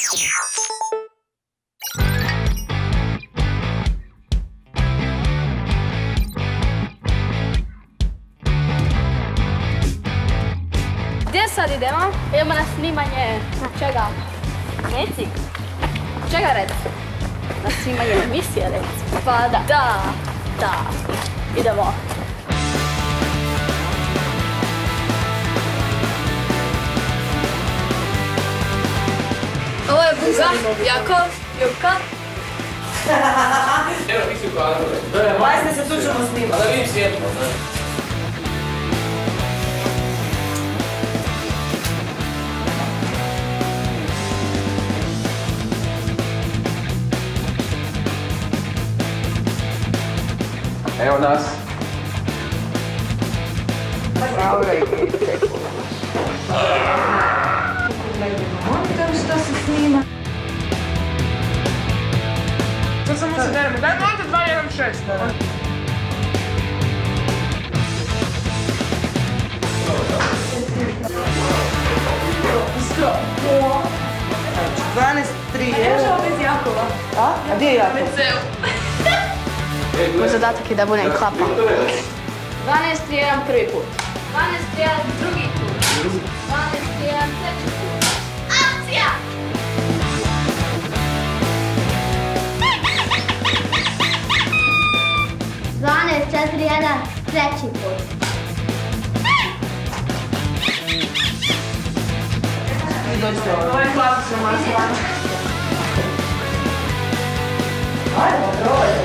Gdje sad idemo? Idemo na snimanje. Čega? Reci. Čega reci? Na snimanje emisije, reci. Pa da. Da. Idemo. Ovo je Buga, Jakov, Ljubka. Evo, ti si u kadru. Majste se, tu ćemo snimati. Da vidim svjetlo. Evo nas. Monitor što se snima. To samo se deremo. Daj monitor 216. Iskro. 12-3. Ne može ovo bez Jakova. A gdje je Jakov? Moj zadatak je da budem klapa. 12-1 prvi put. 12-1 drugi put. 12-1 treći put. Akcija! treći put. Ovo je klasično masovanje. Ajmo, probajte.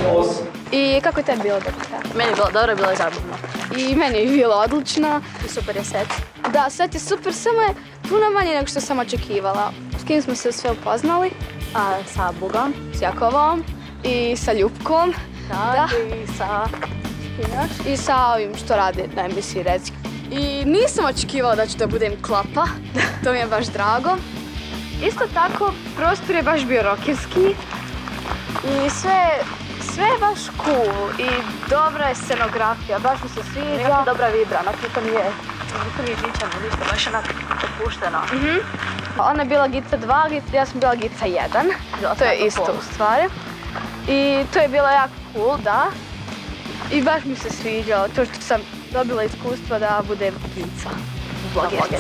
I kako je tebi bilo dobro? Meni je bilo dobro, bilo je zabavno. I meni je bilo odlično. I super je set. Da, set je super, samo je puno manje nego što sam očekivala. S kim smo se sve upoznali? Sa Bugom. S Jakovom i sa Ljubkom. Da. I sa... I sa ovim što rade na emisiji Reci. I nisam očekivala da ću da budem klapa, to mi je baš drago. Isto tako, prostor je baš bio rokerski i sve je baš cool i dobra je scenografija, baš mi se sviđa. Jako dobra vibra, to nije žičano, ništa, baš onak opušteno. Ona je bila gica 2, ja sam bila gica 1, to je isto u stvari. I to je bilo jako cool, da. I baš mi se sviđalo to što sam dobila iskustvo da budem gica, vlogerka.